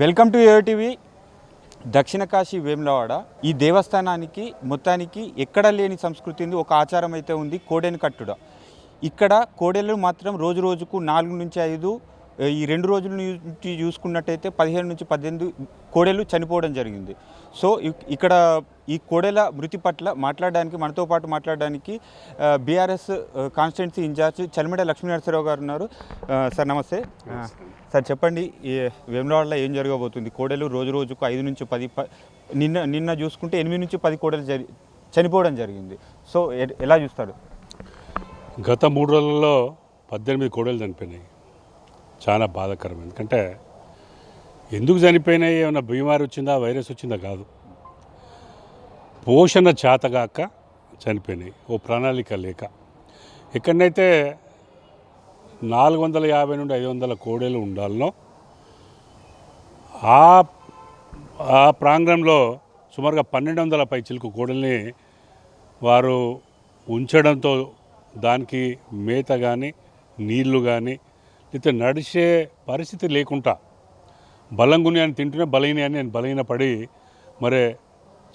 Welcome to ATV. దక్షిణ కాశీ వేములవాడ ఈ దేవస్థానానికి మొత్తానికి ఎక్కడ లేని సంస్కృతి ఉంది, ఒక ఆచారం అయితే ఉంది, కోడెను కట్టుడ. ఇక్కడ కోడెలు మాత్రం రోజు రోజుకు 4 నుంచి 5, ఈ 2 రోజుల నుంచి చూసుకున్నట్టయితే 15 నుంచి 18 కోడెలు చనిపోవడం జరిగింది. సో ఇక్కడ ఈ కోడెల మృతి పట్ల మాట్లాడడానికి, మనతో పాటు మాట్లాడడానికి బీఆర్ఎస్ కాన్స్టిట్యున్సీ ఇన్ఛార్జ్ చలిమిడ లక్ష్మీనరసింహరావు గారు ఉన్నారు. సార్ నమస్తే. సార్ చెప్పండి, వేములవాడలో ఏం జరగబోతుంది? కోడెలు రోజు రోజుకు 5 నుంచి 10, నిన్న చూసుకుంటే 8 నుంచి 10 కోడెలు చనిపోవడం జరిగింది. సో ఎలా చూస్తారు? గత 3 రోజుల్లో 18 కోడెలు చనిపోయినాయి. చాలా బాధాకరం. ఎందుకంటే ఎందుకు చనిపోయినాయి? ఏమైనా బీమారి వచ్చిందా, వైరస్ వచ్చిందా? కాదు, పోషణ చేతగాక చనిపోయినాయి. ఓ ప్రణాళిక లేక. ఎక్కడైతే 450 నుండి 500 కోడెలు ఉండాలనో ఆ ప్రాంగణంలో సుమారుగా 1200 పైచిలకు కోడల్ని వారు ఉంచడంతో దానికి మేత కానీ నీళ్లు కానీ లేకపోతే నడిచే పరిస్థితి లేకుండా బలంగుని అని తింటూనే బలహీన పడి మరి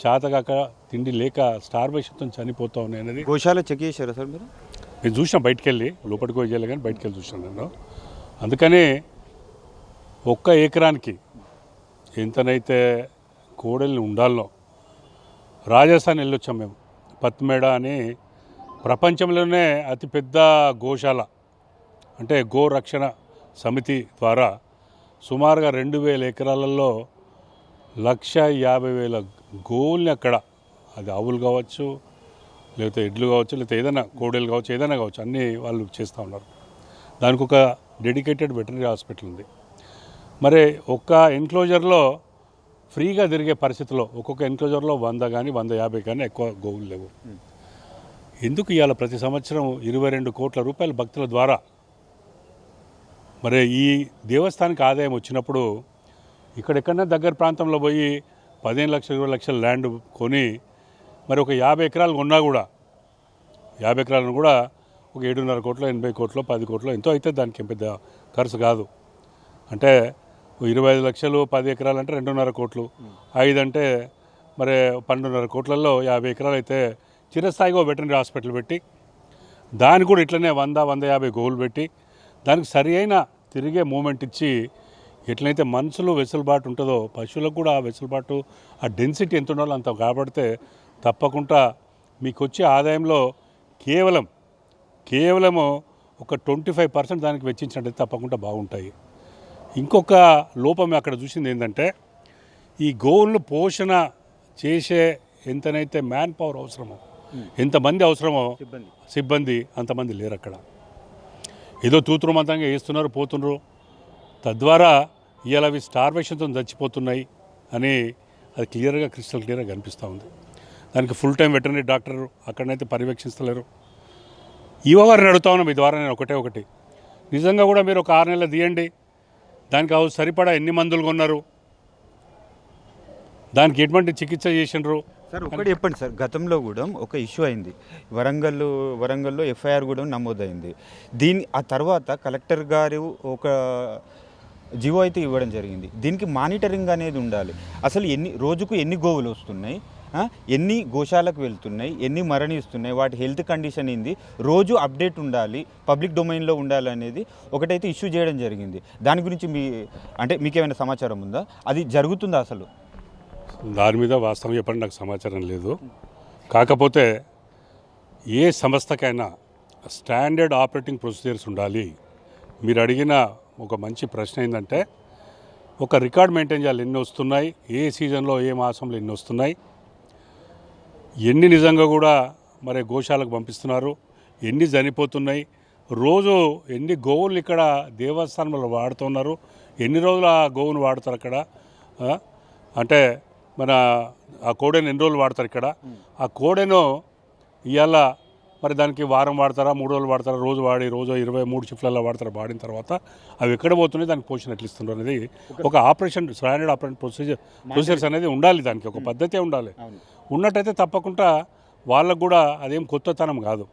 చేతగాక తిండి లేక స్టార్వేషన్తో చనిపోతా ఉన్నాయి అనేది. గోశాల చెక్ చేశారా సార్ మీరు? నేను చూసినా, బయటికి వెళ్ళి లోపలికి పోయి చేయాలి కానీ బయటికి వెళ్ళి చూసాను నేను. అందుకని 1 ఎకరానికి ఎంతనైతే కోడల్ని ఉండాలో రాజస్థాన్ వెళ్ళొచ్చాం మేము. పత్మేడ అని ప్రపంచంలోనే అతిపెద్ద గోశాల, అంటే గోరక్షణ సమితి ద్వారా సుమారుగా 2000 ఎకరాలలో 150,000 గోవుల్ని అక్కడ, అది ఆవులు కావచ్చు, లేకపోతే ఎడ్లు కావచ్చు, లేకపోతే ఏదైనా కోడెలు కావచ్చు, ఏదైనా కావచ్చు, అన్నీ వాళ్ళు చేస్తూ ఉన్నారు. దానికి ఒక డెడికేటెడ్ వెటర్నరీ హాస్పిటల్ ఉంది. మరి ఒక్క ఎన్క్లోజర్లో ఫ్రీగా తిరిగే పరిస్థితిలో ఒక్కొక్క ఎన్క్లోజర్లో 100 కానీ 150 కానీ ఎక్కువ గోవులు లేవు. ఎందుకు ఇవాళ ప్రతి సంవత్సరం 22 కోట్ల రూపాయల భక్తుల ద్వారా మరి ఈ దేవస్థానానికి ఆదాయం వచ్చినప్పుడు ఇక్కడెక్కడన్నా దగ్గర ప్రాంతంలో పోయి 15 లక్షలు 20 లక్షల ల్యాండ్ కొని మరి ఒక 50 ఎకరాలు కొన్నా కూడా 50 ఎకరాలను కూడా ఒక 7.5 కోట్లు 80 కోట్లు 10 కోట్లు ఎంతో అయితే దానికి పెద్ద ఖర్చు కాదు. అంటే 25 లక్షలు 10 ఎకరాలు అంటే 2.5 కోట్లు, 5 అంటే మరి 12.5 కోట్లలో 50 ఎకరాలు అయితే చిరస్థాయిగా వెటర్నరీ హాస్పిటల్ పెట్టి దానికి కూడా ఇట్లనే 100-150 గోవులు పెట్టి దానికి సరి అయిన తిరిగే మూమెంట్ ఇచ్చి, ఎట్లయితే మనుషులు వెసులుబాటు ఉంటుందో పశువులకు కూడా ఆ వెసులుబాటు, ఆ డెన్సిటీ ఎంత ఉండాలో అంత కాబడితే తప్పకుండా మీకు వచ్చే ఆదాయంలో కేవలము ఒక 25% దానికి వెచ్చించినట్టు తప్పకుండా బాగుంటాయి. ఇంకొక లోపం అక్కడ చూసింది ఏంటంటే, ఈ గోవులను పోషణ చేసే ఎంతనైతే మ్యాన్ పవర్ అవసరమో, ఎంతమంది అవసరమో సిబ్బంది అంతమంది లేరు అక్కడ. ఏదో తూతురుమంతంగా వేస్తున్నారు, పోతున్నారు. తద్వారా ఇవాళ అవి స్టార్వేషన్తో చచ్చిపోతున్నాయి అని అది క్రిస్టల్ క్లియర్గా కనిపిస్తూ ఉంది. దానికి ఫుల్ టైం వెటర్నరీ డాక్టర్ అక్కడనైతే పర్యవేక్షిస్తలేరు. ఈవోగారిని అడుగుతా ఉన్నాం ఈ ద్వారా నేను ఒకటి నిజంగా కూడా మీరు ఒక 6 నెలలు తీయండి, దానికి సరిపడా ఎన్ని మందులు కొన్నారు, దానికి ఎటువంటి చికిత్స చేసినారు సార్? ఒకటి చెప్పండి సార్, గతంలో కూడా ఒక ఇష్యూ అయింది, వరంగల్లో ఎఫ్ఐఆర్ కూడా నమోదైంది. ఆ తర్వాత కలెక్టర్ గారు ఒక జీవో అయితే ఇవ్వడం జరిగింది. దీనికి మానిటరింగ్ అనేది ఉండాలి. అసలు రోజుకు ఎన్ని గోవులు వస్తున్నాయి, ఎన్ని గోశాలకు వెళ్తున్నాయి, ఎన్ని మరణిస్తున్నాయి, వాటి హెల్త్ కండిషన్ ఏంది, రోజు అప్డేట్ ఉండాలి, పబ్లిక్ డొమైన్లో ఉండాలి అనేది ఒకటైతే ఇష్యూ చేయడం జరిగింది. దాని గురించి మీకేమైనా సమాచారం ఉందా? అది జరుగుతుందా అసలు? దాని మీద వాస్తవం చెప్పండి, నాకు సమాచారం లేదు. కాకపోతే ఏ సంస్థకైనా స్టాండర్డ్ ఆపరేటింగ్ ప్రొసీజర్స్ ఉండాలి. మీరు అడిగిన ఒక మంచి ప్రశ్న ఏంటంటే, ఒక రికార్డ్ మెయింటైన్ చేయాలి. ఎన్ని వస్తున్నాయి, ఏ సీజన్లో ఏ మాసంలో ఎన్ని వస్తున్నాయి, ఎన్ని నిజంగా కూడా మరి గోశాలకు పంపిస్తున్నారు, ఎన్ని చనిపోతున్నాయి, రోజు ఎన్ని గోవులు ఇక్కడ దేవస్థానంలో వాడుతున్నారు, ఎన్ని రోజులు ఆ గోవును వాడతారు అక్కడ, అంటే మన ఆ కోడెను ఎన్ని రోజులు వాడతారు ఇక్కడ, ఆ కోడెను ఇవాళ మరి దానికి వారం వాడతారా, 3 రోజులు వాడతారా, రోజు 23 షిఫ్ట్లలో వాడతారా, వాడిన తర్వాత అవి ఎక్కడ పోతున్నాయి, దానికి పోషణ ఎట్లా ఇస్తున్నారు అనేది ఒక స్టాండర్డ్ ఆపరేషన్ ప్రొసీజర్స్ అనేది ఉండాలి. దానికి ఒక పద్ధతే ఉండాలి. ఉన్నట్టయితే తప్పకుండా వాళ్ళకు కూడా అదేం కొత్తతనం కాదు.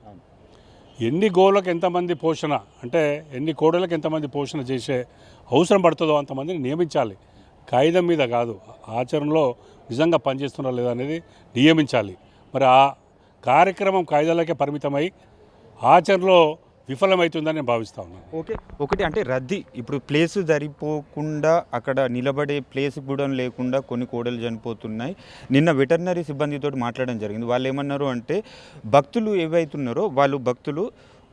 ఎన్ని గోవులకు ఎంతమంది పోషణ, అంటే ఎన్ని కోడలకు ఎంతమంది పోషణ చేసే అవసరం పడుతుందో అంతమందిని నియమించాలి. కాగితం మీద కాదు, ఆచరణలో నిజంగా పనిచేస్తున్నారా లేదా అనేది నియమించాలి. మరి ఆ కార్యక్రమం కాగితాలకే పరిమితమై ఆచరణలో విఫలమవుతుందని నేను భావిస్తా ఉన్నాను. ఓకే, ఒకటి అంటే రద్దీ ఇప్పుడు ప్లేస్ సరిపోకుండా అక్కడ నిలబడే ప్లేస్ కూడా లేకుండా కొన్ని కోడలు చనిపోతున్నాయి. నిన్న వెటర్నరీ సిబ్బందితో మాట్లాడడం జరిగింది. వాళ్ళు ఏమన్నారు అంటే భక్తులు ఏవైతున్నారో భక్తులు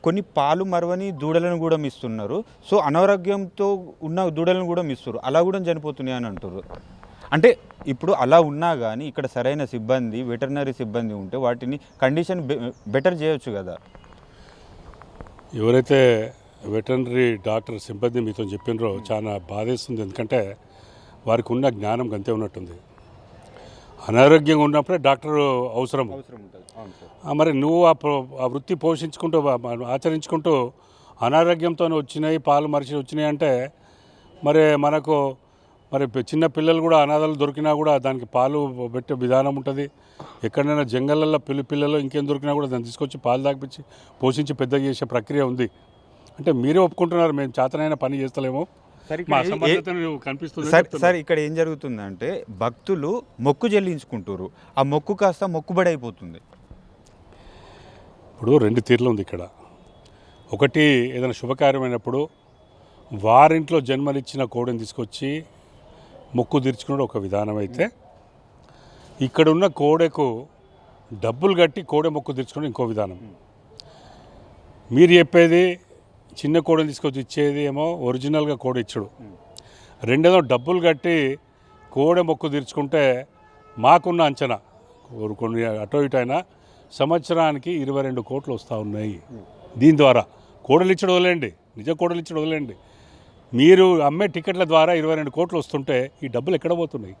కొన్ని పాలు మరవని దూడలను కూడా ఇస్తున్నారు. సో అనారోగ్యంతో ఉన్న దూడలను కూడా ఇస్తారు, అలా కూడా చనిపోతున్నాయి అని అంటారు. అంటే ఇప్పుడు అలా ఉన్నా కానీ ఇక్కడ సరైన సిబ్బంది వెటర్నరీ సిబ్బంది ఉంటే వాటిని కండిషన్ బెటర్ చేయొచ్చు కదా. ఎవరైతే వెటర్నరీ డాక్టర్ సిబ్బంది మీతో చెప్పినరో చాలా బాధేస్తుంది. ఎందుకంటే వారికి ఉన్న జ్ఞానం గంతే ఉన్నట్టుంది. అనారోగ్యంగా ఉన్నప్పుడే డాక్టర్ అవసరం. మరి నువ్వు ఆ వృత్తి పోషించుకుంటూ ఆచరించుకుంటూ అనారోగ్యంతో వచ్చినాయి, పాలు మరిచి వచ్చినాయి అంటే మరి చిన్న పిల్లలు కూడా అనాథాలు దొరికినా కూడా దానికి పాలు పెట్టే విధానం ఉంటుంది. ఎక్కడైనా జంగళ్ళల్లో పిల్లలు ఇంకేం దొరికినా కూడా దాన్ని తీసుకొచ్చి పాలు తాగిపించి పోషించి పెద్దగా చేసే ప్రక్రియ ఉంది. అంటే మీరే ఒప్పుకుంటున్నారు మేము చేతనైనా పని చేస్తలేమో, మా అసమర్థతను కనిపిస్తుంది. సార్ ఇక్కడ ఏం జరుగుతుందంటే భక్తులు మొక్కు చెల్లించుకుంటారు, ఆ మొక్కు కాస్త మొక్కుబడి అయిపోతుంది. ఇప్పుడు రెండు తీర్లు ఉంది ఇక్కడ. ఒకటి ఏదైనా శుభకార్యమైనప్పుడు వారింట్లో జన్మనిచ్చిన కోడిని తీసుకొచ్చి మొక్కు తీర్చుకునే ఒక విధానం అయితే, ఇక్కడున్న కోడెకు డబ్బులు కట్టి కోడె మొక్కు తీర్చుకునే ఇంకో విధానం. మీరు చెప్పేది చిన్న కోడని తీసుకొచ్చి ఇచ్చేది ఏమో ఒరిజినల్గా కోడి ఇచ్చుడు, రెండేదో డబ్బులు కట్టి కోడె మొక్కు తీర్చుకుంటే మాకున్న అంచనా కొన్ని అటో ఇటు అయినా సంవత్సరానికి 22 కోట్లు వస్తూ ఉన్నాయి. దీని ద్వారా కోడలు ఇచ్చడం వదిలేండి, నిజ కోడలు ఇచ్చడం వదిలేండి, మీరు అమ్మే టికెట్ల ద్వారా 22 కోట్లు వస్తుంటే ఈ డబ్బులు ఎక్కడ పోతున్నాయి?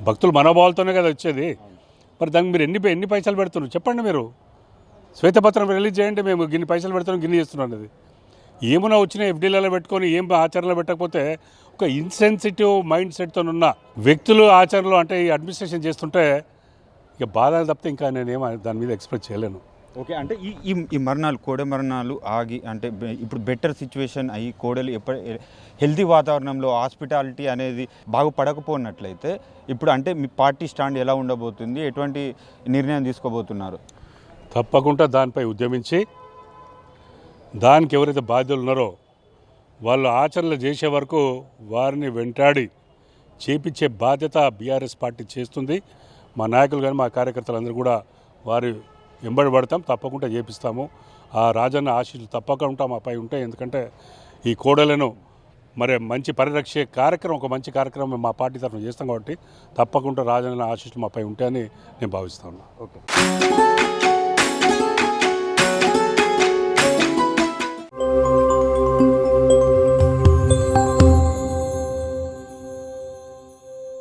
భక్తులు మనోభావాలతోనే కదా వచ్చేది. మరి దానికి మీరు ఎన్ని పైసలు పెడుతున్నారు చెప్పండి. మీరు శ్వేతపత్రం రిలీజ్ చేయండి, మేము గిన్ని పైసలు పెడుతున్నాం, గిన్ని చేస్తున్నాం అనేది. ఏమైనా వచ్చినా ఎఫ్డీలలో పెట్టుకొని ఏం ఆచరణలో పెట్టకపోతే ఒక ఇన్సెన్సిటివ్ మైండ్ సెట్తో ఉన్న వ్యక్తులు ఆచరణలో అంటే ఈ అడ్మినిస్ట్రేషన్ చేస్తుంటే ఇక బాధ తప్పితే ఇంకా నేనేమో దాని మీద ఎక్స్ప్రెస్ చేయలేను. ఓకే, అంటే ఈ మరణాలు కోడె మరణాలు ఆగి అంటే ఇప్పుడు బెటర్ సిచ్యువేషన్ అయ్యి కోడలు హెల్తీ వాతావరణంలో హాస్పిటాలిటీ అనేది బాగుపడకపోయినట్లయితే ఇప్పుడు అంటే మీ పార్టీ స్టాండ్ ఎలా ఉండబోతుంది, ఎటువంటి నిర్ణయం తీసుకోబోతున్నారు? తప్పకుండా దానిపై ఉద్యమించి దానికి ఎవరైతే బాధ్యులు ఉన్నారో వాళ్ళు ఆచరణలు చేసే వరకు వారిని వెంటాడి చేపించే బాధ్యత బీఆర్ఎస్ పార్టీ చేస్తుంది. మా నాయకులు కానీ మా కార్యకర్తలందరూ కూడా వారి వెంబడి పడతాం, తప్పకుండా చేపిస్తాము. ఆ రాజన్న ఆశీస్సులు తప్పకుండా మాపై ఉంటాయి. ఎందుకంటే ఈ కోడలను మంచి పరిరక్షే కార్యక్రమం, ఒక మంచి కార్యక్రమం మా పార్టీ తరఫున చేస్తాం కాబట్టి తప్పకుండా రాజన్న ఆశీస్సులు మాపై ఉంటాయని నేను భావిస్తాను. ఓకే.